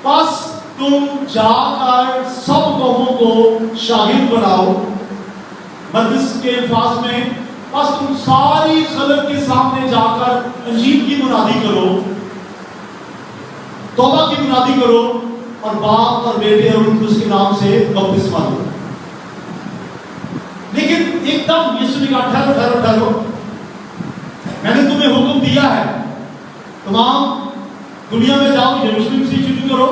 بس تم جا کر سب قوموں کو شاہد بناؤ. مقدس کے الفاظ میں بس تم ساری خلق کے سامنے جا کر انجیل کی منادی کرو, توبہ کی منادی کرو, اور باپ اور بیٹے اور روح القدس کے نام سے بپتسمہ دو. لیکن ایک دم یسوع نے کہا ٹھہرو ٹھہرو ٹھہرو, میں نے تمہیں حکم دیا ہے تمام دنیا میں جاؤ, یروشلم سے شروع کرو,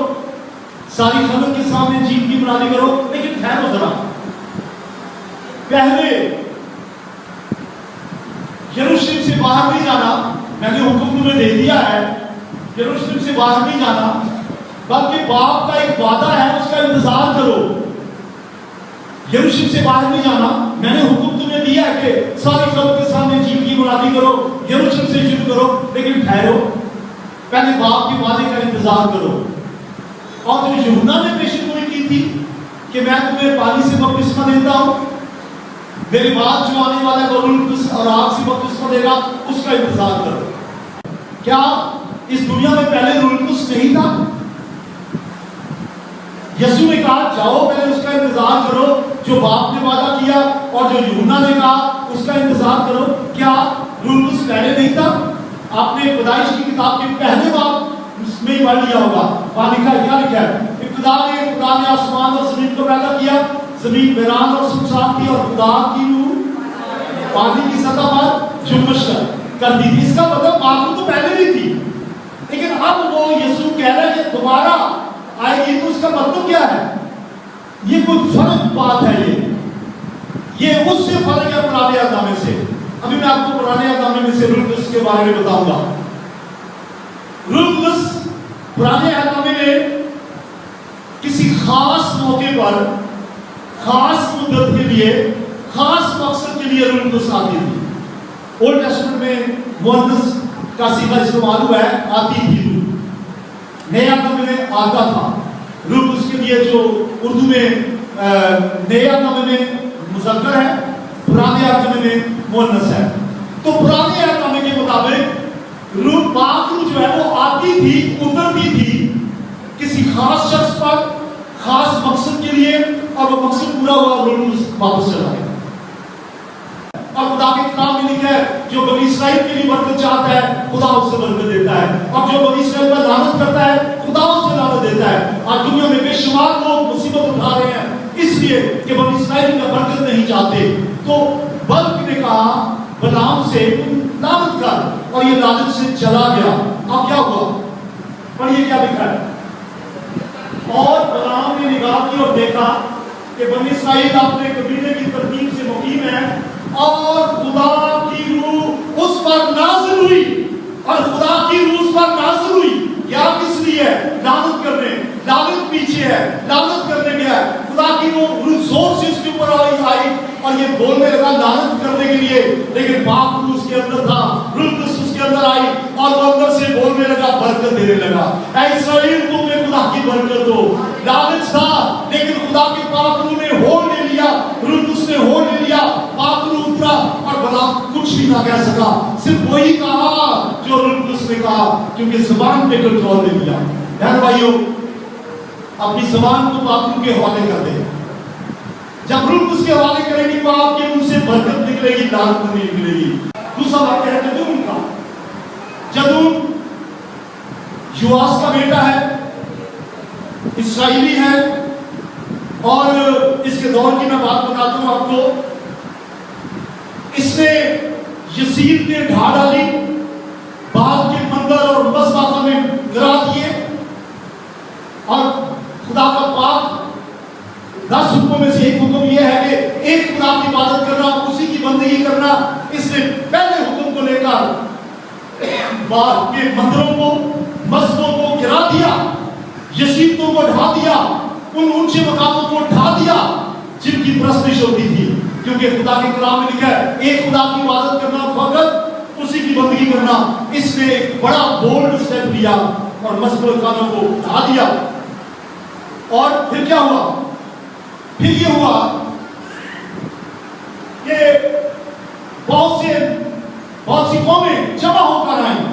ساری خلق کے سامنے انجیل کی منادی کرو. لیکن ٹھہرو ذرا, پہلے یروشلم سے باہر نہیں جانا. میں نے حکم تمہیں دے دیا ہے, یروشلم سے باہر نہیں جانا, بلکہ باپ کا ایک وعدہ ہے اس کا انتظار کرو. یروشلم سے باہر نہیں جانا, میں نے حکم تمہیں دیا ہے کہ ساری خلق کے سامنے انجیل کی منادی کرو, یروشلم سے شروع کرو. لیکن ٹھہرو, پہلے باپ کے وعدے کا انتظار کرو. اور جو یوحنا نے پیشن گوئی کی تھی کہ میں تمہیں پانی سے بپتسمہ دیتا ہوں, میرے بعد جو آنے والا ہے وہ روح القدس اور آگ سے بپتسمہ دے گا, اس کا انتظار کرو. کیا اس دنیا میں پہلے روح القدس نہیں تھا؟ یسوع نے کہا جاؤ پہلے اس کا انتظار کرو, جو باپ نے وعدہ کیا, اور جو یوحنا نے کہا اس کا انتظار کرو. کیا روح القدس پہلے نہیں تھا؟ آپ نے پیدائش کی کتاب کے پہلے باب اس میں ہی پڑھ لیا ہوگا. وہاں لکھا ہے, کیا لکھا ہے؟ ابتدا میں خدا نے آسمان اور زمین کو پیدا کیا, زمین ویران اور سنسان تھی, اور خدا کی روح پانی کی سطح پر جنبش کرتی تھی. اس کا مطلب بات تو پہلے بھی تھی, لیکن اب وہ یسوع کہہ رہا ہے کہ دوبارہ آئے گی. تو اس کا مطلب کیا ہے؟ یہ کوئی فرق بات ہے, یہ اس سے فرق ہے پرانے اہدامے سے. ابھی میں آپ کو پرانے اہدامے میں سے روح القدس کے بارے میں بتاؤں گا. روح القدس پرانے اہدامے میں کسی خاص موقع پر, خاص مدت کے لیے, خاص مقصد کے لیے روح القدس آتی تھی. اولڈ ٹیسٹمنٹ میں مؤنث کا صیغہ استعمال ہوا ہے, آتی تھی روح. نئے اہدامے میں آتا تھا. روح القدس کے لیے جو اردو میں نئے اہدامے میں مذکر ہے, پرانے اہدامے میں مؤنث ہے. تو پرانے اہدامے کے مطابق روح پاک روح جو ہے وہ آتی تھی, اترتی تھی کسی خاص شخص پر, خاص مقصد کے لیے, اور وہ مقصد پورا ہوا, روح القدس واپس چلا گیا. اور خدا کے کلام میں لکھا ہے جو بنی اسرائیل کے لیے برکت چاہتا ہے خدا اس سے برکت دیتا ہے, اور جو بنی اسرائیل پر لعنت کرتا ہے خدا اس سے لعنت دیتا ہے. آج دنیا میں بے شمار لوگ مصیبت اٹھا رہے ہیں اس لیے کہ بنی اسرائیل کا برکت نہیں چاہتے. تو بلک نے کہا بلعام سے لعنت کر, اور یہ لعنت سے چلا گیا. اب کیا ہوا؟ پڑھیے کیا لکھا ہے. اور بلعام نے نگاہ کی اور دیکھا کہ بنی اسرائیل اپنے قبیلے کی ترتیب سے مقیم ہے, اور خدا کی روح اس پر نازل ہوئی, اور خدا کی روح اس پر نازل ہوئی. کیا کس لیے؟ لعنت کرنے. لعنت پیچھے ہے, لعنت کرنے گیا ہے. خدا کی روح زور سے اس کے اوپر آئی اور یہ بولنے لگا لعنت کرنے کے لیے, لیکن پاک روح اس کے اندر تھا. روح القدس اس کے اندر آئی اور وہ اندر سے بولنے لگا, برکت دینے لگا. اے اسرائیل تم نے خدا کی برکت دو. لعنت تھا لیکن خدا کے پاک روح نے ہول لے لیا, روح القدس نے ہول لے لیا, پاک روح اترا, اور بلعام کچھ بھی نہ کہہ سکا, صرف وہی کہا جو روح القدس نے کہا, کیونکہ زبان پہ کنٹرول لے لیا. بہن بھائیو, اپنی زبان کو پاک روح کے حوالے کر دیں. جب روح القدس کے حوالے کریں گی تو آپ کے منہ سے برکت نکلے گی, لعنت نہیں نکلے گی. دوسرا واقعہ ہے جدون کا. جدون یواس کا بیٹا ہے, اسرائیلی ہے, اور اس کے دور کی میں بات بتاتا ہوں آپ کو. اس نے یسیر کے ڈھا ڈالی, بال کے مندر اور مذبح میں گرا دیے, اور خدا کا پاک 10 حکموں میں سے ایک حکم یہ ہے کہ ایک خدا کی عبادت کرنا, اسی کی بندگی کرنا. اس نے پہلے حکم کو لے کر بال کے مندروں کو, مذبحوں کو گرا دیا, یسیرتوں کو ڈھا دیا, ان اونچے مقاموں کو ڈھا دیا جن کی پرستش ہوتی تھی. کیونکہ خدا کے کلام میں لکھا ہے ایک خدا کی عبادت کرنا, فقط اسی کی بندگی کرنا. اس نے ایک بڑا بولڈ سٹیپ لیا اور مذبح خانوں کو ڈھا دیا. اور پھر کیا ہوا؟ پھر یہ ہوا کہ بہت سی قومیں جمع ہو کر آئیں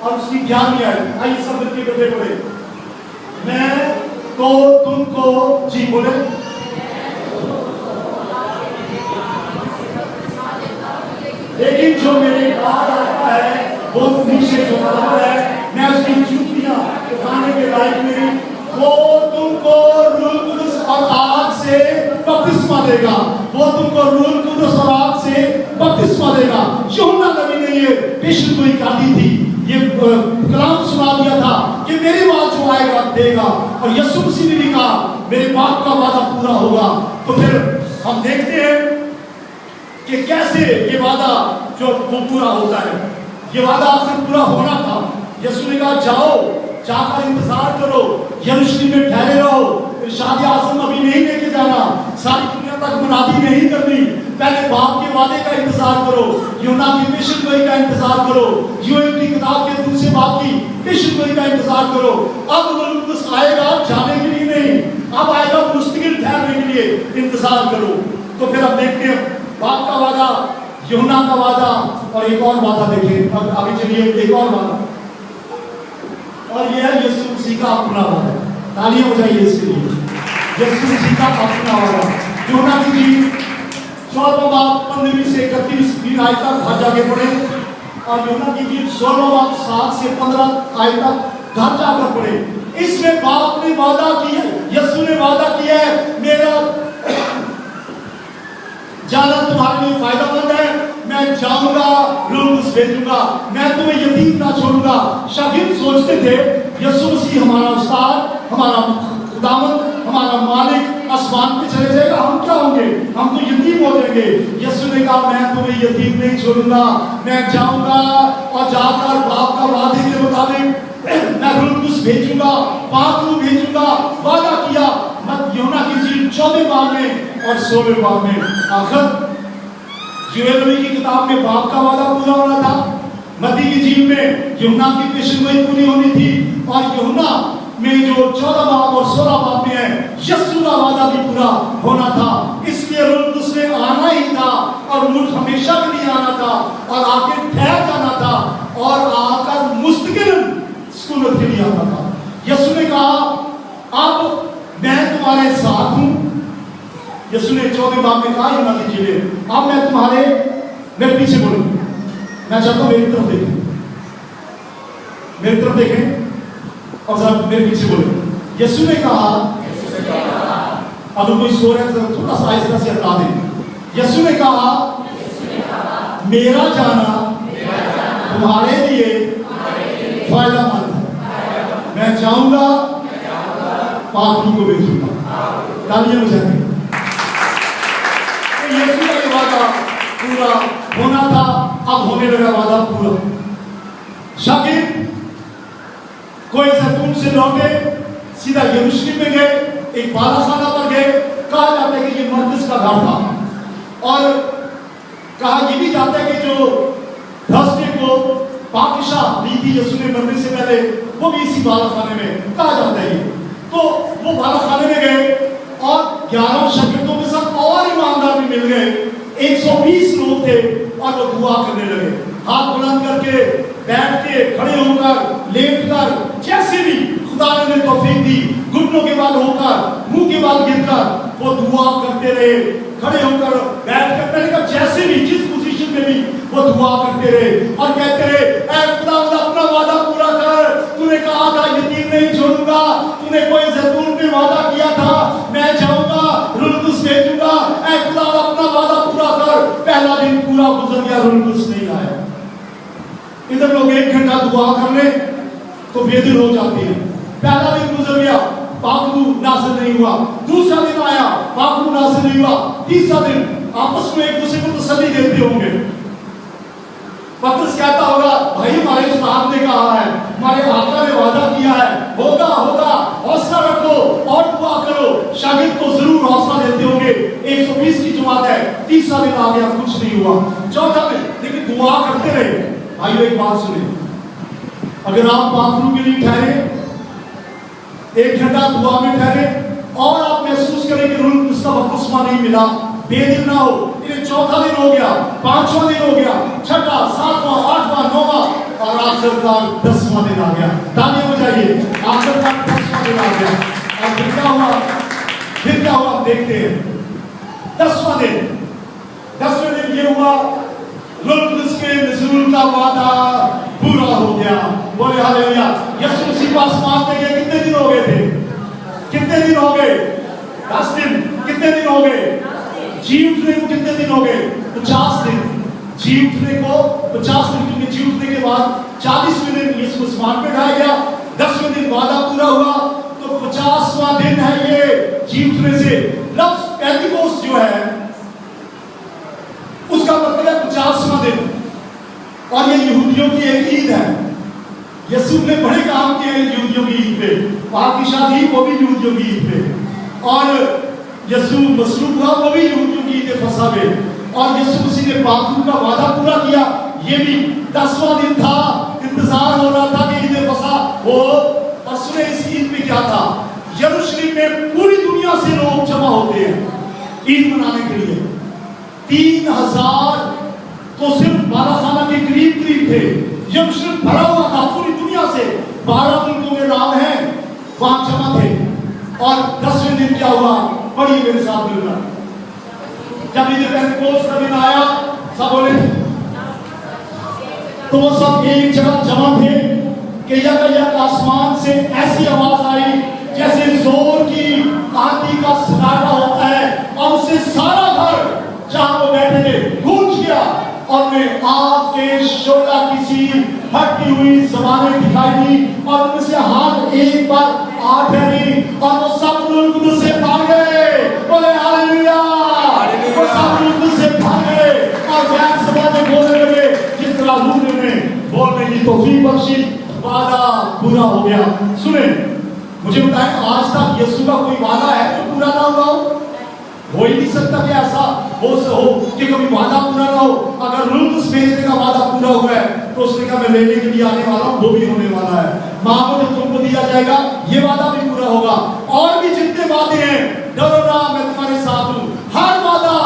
اور اس کی 11ویں آیت. آئیے سب مل کے کٹھے پڑھیں. میں تو تم کو جی بولے لیکن جو میرے بعد آتا ہے وہ مجھ سے جو برابر ہے, میں اس کی جوتیاں اٹھانے کے لائق نہیں. وہ تم کو روح القدس اور آگ سے بپتسمہ دے گا. وہ تم کو روح القدس اور آگ سے بپتسمہ دے گا. یوحنا نبی نے یہ پیشن گوئی کر دی تھی, یہ کلام سنا دیا تھا کہ میرے بعد جو آئے گا دے گا. اور یسوع مسیح نے بھی کہا میرے باپ کا وعدہ پورا ہوگا. تو پھر ہم دیکھتے ہیں کہ کیسے یہ وعدہ جو وہ پورا ہوتا ہے. یہ وعدہ آخر پورا ہونا تھا. یسوع نے کہا جاؤ, جا کر انتظار کرو, یروشلم میں ٹھہرے رہو. ارشاد اعظم ابھی نہیں لے کے جانا, ساری دنیا تک منادی نہیں کرنی. پہلے باپ کے وعدے کا انتظار کرو, یوحنا کی پیشن گوئی کا انتظار کرو, یوئیل کی کتاب کے دوسرے باپ کی پیشن گوئی کا انتظار کرو. اب روح القدس آئے گا جانے کے لیے نہیں, اب آئے گا مستقل ٹھہرنے کے لیے انتظار کرو. تو پھر اب دیکھتے ہیں باپ کا وعدہ, یوحنا کا وعدہ, اور ایک اور وعدہ دیکھیں. اب آگے چلیے ایک اور وعدہ, اور یہ ہے یسوع مسیح کا اپنا وعدہ. تالیاں بجائیے اس کے لیے. یسوع مسیح کا اپنا وعدہ. یوحنا کی جی 14واں باب 15 سے 31 آیت تک گھر جا کے پڑھیں, اور یوحنا کی جی 16واں باب 7 سے 15 آیت تک گھر جا کر پڑھیں. اس میں باپ نے وعدہ کیا, یسوع نے وعدہ کیا ہے میرا جانا تمہارے لیے فائدہ مند ہے. میں جاؤں گا, روح القدس بھیجوں گا, میں تمہیں یتیم نہ چھوڑوں گا. شاگرد سوچتے تھے یسوع مسیح ہمارا استاد, ہمارا خداوند, ہمارا مالک آسمان پہ چلے جائے گا, ہم کیا ہوں گے, ہم تو یتیم ہو جائیں گے. یسوع نے کہا میں تمہیں یتیم نہیں چھوڑوں گا, میں جاؤں گا اور جا کر باپ کا وعدے کے مطابق میں روح القدس بھیجوں گا, پاک روح بھیجوں گا. وعدہ کیا یوحنا کی جیل 14 باب میں اور 16 باب میں. آخر یوئیل نبی کی کتاب میں باپ کا وعدہ پورا ہونا تھا, متی کی جیل میں یوحنا کی پیشن گوئی پوری ہونی تھی, اور یوحنا میں جو 14 باب اور 16 باب میں ہے یسوع کا وعدہ بھی پورا ہونا تھا. اس لیے روح القدس نے آنا ہی تھا, اور مجھ ہمیشہ کے لیے آنا تھا, اور آ کے ٹھہر جانا تھا, اور آ کر مستقل سکولت کے لیے آنا تھا. یسوع نے کہا اب میں تمہارے ساتھ ہوں. یسوع نے 14 باب میں کہا یوحنا کی جیل میں اب میں تمہارے, میرے پیچھے بولیں, میں چاہتا ہوں میری طرف دیکھیں, میری طرف دیکھیں اور ذرا میرے پیچھے بولیں. یسوع نے کہا, اگر کوئی سو رہا ہے تھوڑا سا آہستہ سے ہٹا دیں. یسوع نے کہا میرا جانا تمہارے لیے فائدہ مند ہے, میں جاؤں گا پاک روح کو بھیجوں گا. تالیاں بجائیں. یسوع کا یہ وعدہ پورا ہونا تھا, اب ہونے لگا وعدہ پورا. شاگرد کوئی زیتون سے لوٹے سیدھا یروشلم میں گئے, ایک بالا خانہ پر گئے. کہا جاتا ہے کہ یہ مرکز کا گھر تھا, اور کہا یہ بھی جاتا ہے کہ جو تھرسڈے کو پاکشاہ دی تھی یسوع نے مرنے سے پہلے, وہ بھی اسی بالا خانے میں کہا جاتا ہے. تو وہ بالا خانے میں گئے, اور 11 شاگردوں کے ساتھ اور ایماندار بھی مل گئے. 120 لوگ تھے, اور وہ دعا کرنے لگے, ہاتھ بلند کر کے, بیٹھ کے, کھڑے ہو کر, لیٹ کر, جیسے بھی خدا نے توفیق دی, گھٹنوں کے بال ہو کر, منہ کے بال گر کر وہ دعا کرتے رہے. کھڑے ہو کر, بیٹھ کر, میں نے کہا جیسے بھی جس پوزیشن میں بھی وہ دعا کرتے رہے اور کہتے رہے اے خدا اپنا وعدہ پورا کر, تو نے کہا تھا یتیم نہیں چھوڑوں گا, تو نے کوئی زیتون پہ وعدہ کیا تھا, میں جاؤں گا روح القدس بھیجوں گا, اے خدا اپنا وعدہ پورا کر. پہلا دن پورا گزر گیا, روح القدس نہیں آیا. ادھر لوگ 1 گھنٹہ دعا کر لیں تو بے دل ہو جاتے ہیں. پہلا دن گزر گیا, پاک روح نازل نہیں ہوا. دوسرا دن آیا, پاک روح نازل نہیں ہوا. تیسرا دن آپس میں ایک دوسرے کو تسلی دیتے ہوں گے. پترس کہتا ہوگا بھائی ہمارے استاد نے کہا ہے, ہمارے آقا نے وعدہ کیا ہے, ہوگا ہوگا, حوصلہ رکھو اور دعا کرو. شاگرد کو ضرور حوصلہ دیتے ہوں گے. 120 کی جماعت ہے, تیسرا دن آ گیا, کچھ نہیں ہوا. چوتھا دن لیکن دعا کرتے رہے. بھائیو ایک بات سنیں, اگر آپ پاک روح کے لیے ٹھہرے, 1 گھنٹہ دعا میں ٹھہرے, اور آپ محسوس کریں کہ روح القدس کا بپتسمہ نہیں ملا, بے دل نہ ہو. یہ 4تھا دن ہو گیا, 5واں دن ہو گیا, 6واں, 7واں, 8واں, 9واں, اور آخرکار 10واں دن آ گیا. تالیاں بجائیے. آخرکار 10واں دن آ گیا. اور پھر کیا ہوا؟ پھر کیا ہوا؟ دیکھتے ہیں. 10واں دن یہ ہوا روح القدس کے نزول کا وعدہ پورا ہو گیا. بولے ہاللیلویا. یسوع مسیح کو آسمان میں گئے کتنے دن ہو گئے تھے؟ کتنے دن ہو گئے؟ 10 دن. کتنے دن ہو گئے؟ جی اٹھنے کو کتنے دن ہو گئے؟ 50 دن. جی اٹھنے کو 50 دن, کیونکہ جی اٹھنے کے بعد 40ویں دن یسوع آسمان پہ اٹھایا گیا. 10ویں دن وعدہ پورا ہوا تو 50واں دن ہے یہ جی اٹھنے سے. لفظ پینتیکوست جو ہے اس کا مطلب ہے 50واں دن. اور یہ یہودیوں کی ایک عید ہے. یسوع نے بڑے کام کیے ہیں یہودیوں کی عید پہ. آپ کی شادی وہ بھی یہودیوں کی عید پہ, اور یسوع مصلوب ہوا وہ بھی یہودیوں کی عید فصح پہ, اور یسوع مسیح نے پاک کا وعدہ پورا کیا. یہ بھی 10واں دن تھا. انتظار ہو رہا تھا کہ عید فصح ہو. اور سنیں اس عید میں کیا تھا؟ یروشلم میں پوری دنیا سے لوگ جمع ہوتے ہیں عید منانے کے لیے. 3000 تو صرف 12 خانہ کے قریب تھے. یروشلم بھرا ہوا تھا پوری دنیا سے. 12 ملکوں کے نام ہیں وہاں جمع تھے. اور 10ویں دن کیا ہوا؟ پڑھیے میرے ساتھ مل کر. جب عید پینتیکوست کا دن آیا, سب بولے, تو وہ سب ایک جگہ جمع تھے کہ یک آسمان سے ایسی آواز آئی جیسے زور کی آندھی کا سناٹا ہوتا ہے, اور اس سے سارا گھر جہاں وہ بیٹھے تھے گونج گیا. اور میں آگ کے شعلہ کی سی ہٹتی ہوئی زبانیں دکھائی دی, اور ان میں سے ہر ایک پر آ ٹھہری, اور وہ سب روح القدس سے بھاگ گئے. بولے ہاللیلویا. وہ سب روح القدس سے بھاگ گئے اور غیر زبانیں بولنے لگے جس طرح روح نے بولنے کی توفیق بخشی. وعدہ پورا ہو گیا. سنیں, مجھے بتائیں, آج تک یسوع کا کوئی وعدہ ہے جو پورا نہ ہوا ہو؟ ہو ہی نہیں سکتا کہ ایسا ہو کہ کبھی وعدہ پورا نہ ہو. اگر روح القدس بھیجنے کا وعدہ پورا ہوا ہے تو اس نے کہا میں لینے کے لیے آنے والا ہوں, وہ بھی ہونے والا ہے. مانگو جو تم کو دیا جائے گا, یہ وعدہ بھی پورا ہوگا. اور بھی جتنے وعدے ہیں, ڈرو نہ میں تمہارے ساتھ ہوں, ہر وعدہ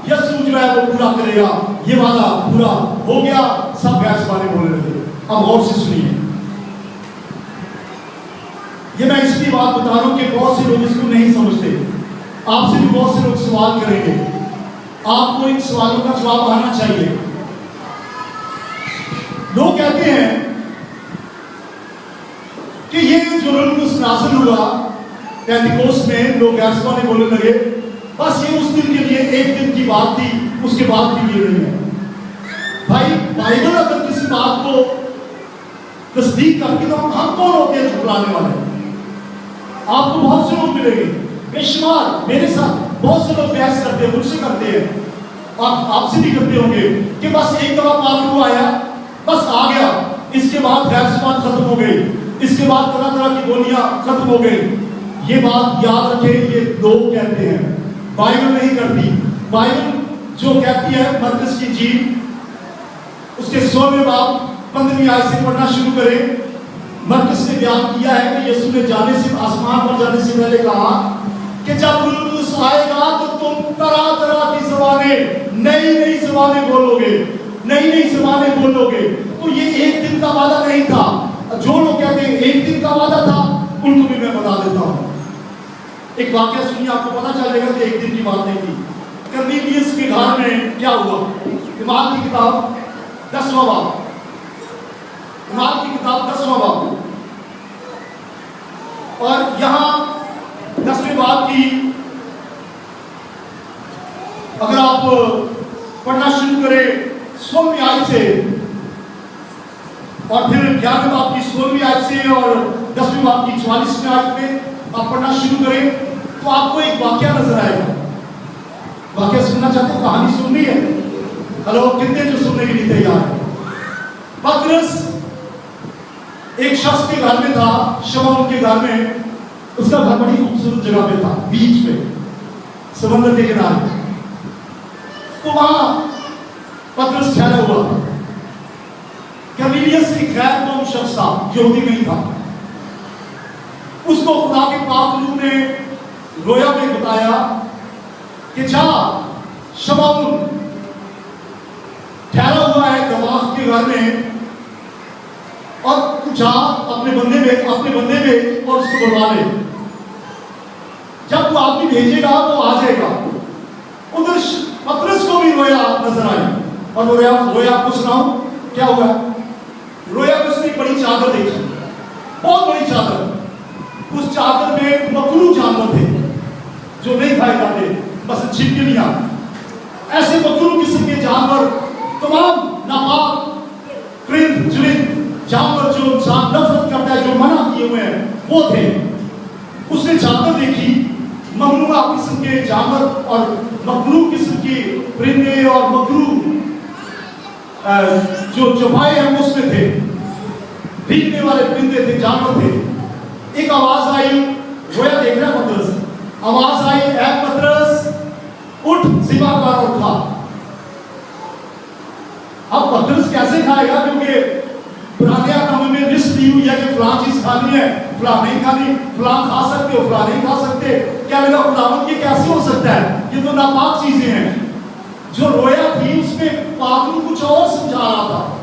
یسوع جو ہے وہ پورا کرے گا. یہ وعدہ پورا ہو گیا. سب غیر زبانیں بولنے لگے. اب غور سے سنیے, یہ میں اس لیے بات بتا رہا ہوں کہ بہت سے لوگ اس کو نہیں سمجھتے. آپ سے بھی بہت سے لوگ سوال کریں گے, آپ کو ان سوالوں کا جواب آنا چاہیے. لوگ کہتے ہیں کہ یہ جو روح القدس نازل ہوا پینتیکوست میں, لوگ غیر زبانیں بولنے لگے, بس یہ اس دن کے لیے ایک دن کی بات تھی, اس کے بعد بھی یہ نہیں ہے. بھائی بائبل اگر کسی بات کو تصدیق کرتی تو ہم کون ہوتے ہیں جھٹلانے والے؟ آپ کو بہت سے لوگ ملیں گے, بے شمار. میرے ساتھ بہت سے لوگ بحث کرتے ہیں, مجھ سے کرتے ہیں, آپ سے بھی کرتے ہوں گے کہ بس ایک دفعہ پاک آیا, بس آ گیا, اس کے بعد غیر زبان ختم ہو گئی, اس کے بعد طرح طرح کی بولیاں ختم ہو گئی. یہ بات یاد رکھیں, یہ لوگ کہتے ہیں, بائبل نہیں کرتی. بائبل جو کہتی ہے, مرکز کی انجیل اس کے 16ویں باب 15ویں آیت سے پڑھنا شروع کریں. مرکز نے بیان کیا ہے کہ یسوع نے جانے سے, آسمان پر جانے سے پہلے کہا کہ جب روح القدس آئے گا تو تم طرح طرح کی زبانیں, نئی زبانیں بولو گے, نئی زبانیں بولو گے. تو یہ ایک دن کا وعدہ نہیں تھا. جو لوگ کہتے ہیں ایک دن کا وعدہ تھا, ان کو بھی میں بتا دیتا ہوں. ایک واقعہ سنیے, آپ کو پتا چلے گا کہ ایک دن کی بات نہیں تھی. کرنیلیس کے گھر میں کیا ہوا؟ اعمال کی کتاب 10واں باب, اعمال کی کتاب 10واں باب, اور یہاں 10ویں باب کی اگر آپ پڑھنا شروع کریں 16ویں آیت سے, اور پھر 11ویں باب کی 16ویں آیت سے, اور 10ویں باب کی 44ویں آیت میں آپ پڑھنا شروع کریں تو آپ کو ایک واقعہ نظر آئے گا. واقعہ سننا چاہتے ہیں؟ کہانی سننی ہے؟ ہلو, کتنے جو سننے کے لیے تیار ہیں؟ پطرس ایک شخص کے گھر میں تھا, شمعون کے گھر میں. اس کا گھر بڑی خوبصورت جگہ پہ تھا, بیچ پہ, سمندر کے کنارے. تو وہاں پطرس ٹھہرا ہوا تھا. کرنیلیس ایک غیر قوم شخص تھا, یہودی نہیں تھا. اس کو خدا کے پاک روح نے رویا میں بتایا کہ جا, شمعون ٹھہرا ہوا ہے دمشق کے گھر میں, اور تو جا اپنے بندے میں اور اس کو بلوا لے. جب وہ آدمی بھیجے گا وہ آ جائے گا. ادھر پترس کو بھی رویا نظر آئی. اور رویا آپ کو سناؤں کیا ہوا. رویا کہ اس نے ایک بڑی چادر دیکھی, بہت بڑی چادر. اس چادر میں مکرو جانور تھے جو نہیں کھائے جاتے, بس چھپکلیاں, ایسے مکرو قسم کے جانور, تمام ناپاک پرند چرند جانور جو انسان نفرت کرتا ہے, جو منع کیے ہوئے ہیں, وہ تھے. اس نے چادر دیکھی, ممنوعہ قسم کے جانور اور مکروہ قسم کے پرندے اور مکروہ جو چوپائے ہیں اس میں تھے, بھیگنے والے پرندے تھے, جانور تھے. ایک آواز آئی, رویا دیکھ رہا پترس, آواز آئی, اے پترس اٹھ ذبح کر اور کھا. اب پترس کیسے کھائے گا, کیونکہ پرانے نامے میں لسٹ دی ہوئی ہے کہ فلاں چیز کھانی ہے, فلاں نہیں کھانی, فلاں کھا سکتے ہو, فلاں نہیں کھا سکتے. کیا میرا خداوند یہ کیسے ہو سکتا ہے, یہ تو ناپاک چیزیں ہیں. جو رویا تھی اس میں پاک روح کچھ اور سمجھا رہا تھا.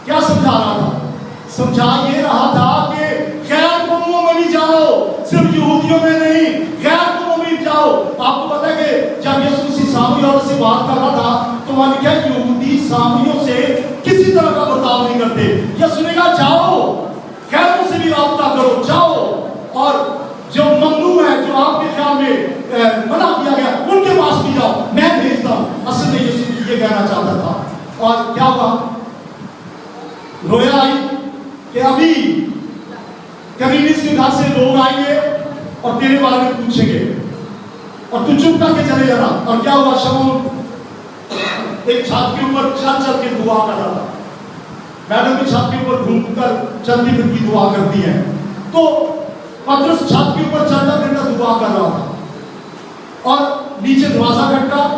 کیا سمجھا رہا تھا؟ سمجھا یہ رہا تھا کہ غیر قوموں میں بھی جاؤ, صرف یہودیوں میں نہیں, غیر قوموں میں بھی جاؤ. آپ کو پتا ہے کہ جب یسوع مسیح سامری عورت سے بات کر رہا تھا تو وہاں لکھا ہے یہودی سامریوں سے کسی طرح کا برتاؤ نہیں کرتے. یسوع نے کہا جاؤ, غیروں سے بھی رابطہ کرو, جاؤ, اور جو ممنوع ہے, جو آپ کے خیال میں منع کیا گیا, ان کے پاس بھی جاؤ, میں بھیجتا ہوں. اصل میں یسوع یہ کہنا چاہتا تھا. اور کیا ہوا, رویا آئی کہ ابھی کمینس کے گھر سے لوگ آئیں گے اور تیرے بارے میں پوچھیں گے اور تو چپ کر کے چلے جانا. اور کیا ہوا, شمعون ایک چھت کے اوپر چل کے دعا کر رہا تھا. میڈم کی چھت کے اوپر گھوم کر چلتی پھرتی دعا کرتی ہے, تو پترس چھت کے اوپر چلتا پھرتا دعا کر رہا تھا. اور نیچے دروازہ کھٹکا,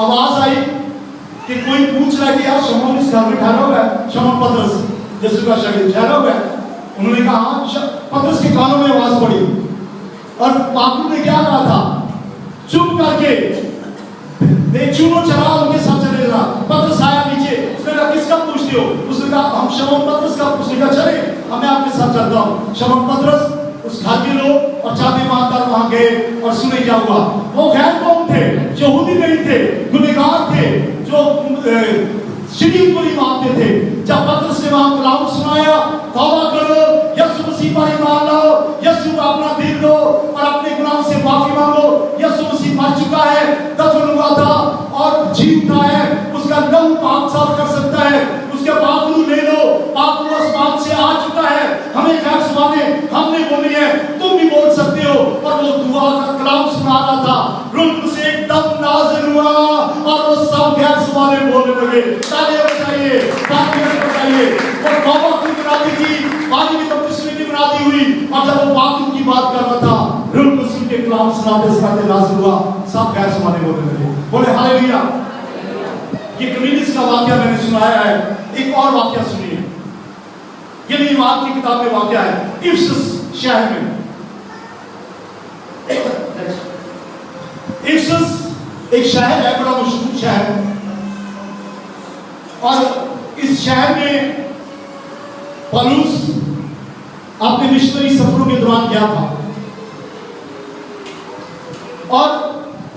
آواز آئی کہ کوئی پوچھ رہا ہے کہ یار شمعون اس گھر میں ٹھہرا ہوا ہے. شمعون پترس یسوع کا شاگرد ٹھہرا ہوا ہے. انہوں نے کہا ہاں. پترس کے کانوں میں آواز پڑی اور پاک نے کیا کہا تھا, چپ کر کے بے چونو چرا ان کے ساتھ چلے جانا. پترس آیا نیچے, اس نے کہا کس کا پوچھتے ہو؟ اس نے کہا ہم شمعون پترس کا. اس نے کہا چلے میں آپ کے ساتھ چلتا ہوں. شمعون پترس, اس گھر کے لوگ اور چابی مانگدار وہاں گئے اور سنے کیا ہوا. وہ غیر قوم تھے, یہودی نہیں تھے, گنہگار تھے, جو شریعت کو نہیں مانتے تھے. جب پترس نے وہاں کلام سنایا, توبہ کرو, یسوع مسیح پر ایمان لاؤ, یسوع کو اپنا دل دو اور اپنے گناہوں سے معافی مانگو. یسوع مسیح مر چکا ہے, دفن ہوا تھا اور جی اٹھا ہے, اس کا لہو پاک صاف کر سکتا ہے. اس کے پاک روح لے لو, پاک روح آسمان سے آ چکا ہے. ہمیں غیر زبانیں ہم نے بولی ہے, تم بھی بول سکتے ہو. اور وہ دعا کا کلام سنا رہا تھا, روح سے ایک دم نازل ہوا اور وہ سب غیر زبانیں بولنے لگے. تالیاں بجائیے, تالیاں بجائیے. وہ توبہ کی منادی کی, پانی کی بپتسمے کی منادی ہوئی, اور جب وہ پاک روح کی بات کر رہا تھا, روح مسیح کے کلام سناتے سناتے نازل ہوا, سب غیر زبانیں بولنے لگے. بولے ہاللیلویا. یہ کمینس کا واقعہ میں نے سنایا ہے. ایک اور واقعہ سنیے, یہ نیویارک کی کتاب میں واقعہ ہے, افسس شہر میں. افسس ایک شہر ہے, بڑا مشہور شہر, اور اس شہر میں پولس اپنے مشنری سفروں کے دوران گیا تھا. اور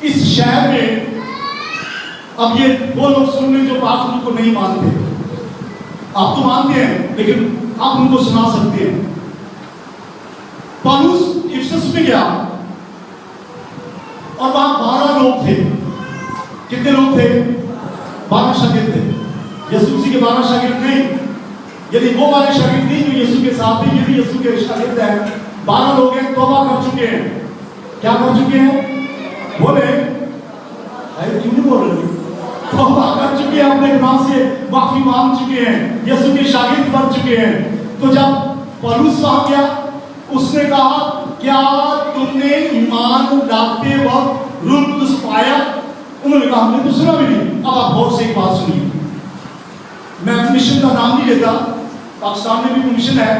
اس شہر میں اب یہ وہ لوگ سن لیں جو پاک روح کو نہیں مانتے. آپ تو مانتے ہیں لیکن آپ ان کو سنا سکتے ہیں. پولس افسس میں گیا اور وہاں 12 لوگ تھے. کتنے لوگ تھے؟ 12 شاگرد تھے. یسوع مسیح کے 12 شاگرد نہیں, یعنی وہ والے شاگرد نہیں جو یسوع کے ساتھ تھے, یہ بھی یسوع کے شاگرد ہیں. 12 لوگ ہیں, توبہ کر چکے ہیں. کیا کر چکے ہیں؟ بولے کیوں نہیں بول رہے؟ توبہ کر چکے ہیں, اپنے گناہ سے معافی مانگ چکے ہیں, یسوع کے شاگرد بن چکے ہیں. تو جب پولس وہاں گیا, اس نے کہا کیا تم نے ایمان لاتے وقت روح القدس پایا؟ انہوں نے کہا ہم نے تو سنا بھی نہیں. اب آپ غور سے ایک بات سنیے, میں مشن کا نام نہیں لیتا, پاکستان میں بھی مشن ہے,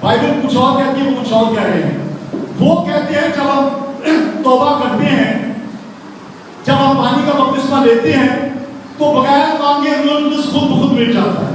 بائبل کچھ اور کہتی ہے, وہ کچھ اور کہہ رہے ہیں. وہ کہتے ہیں جب ہم توبہ کرتے ہیں, جب ہم پانی کا بپتسمہ لیتے ہیں تو بغیر مانگے روح القدس خود بخود مل جاتا ہے.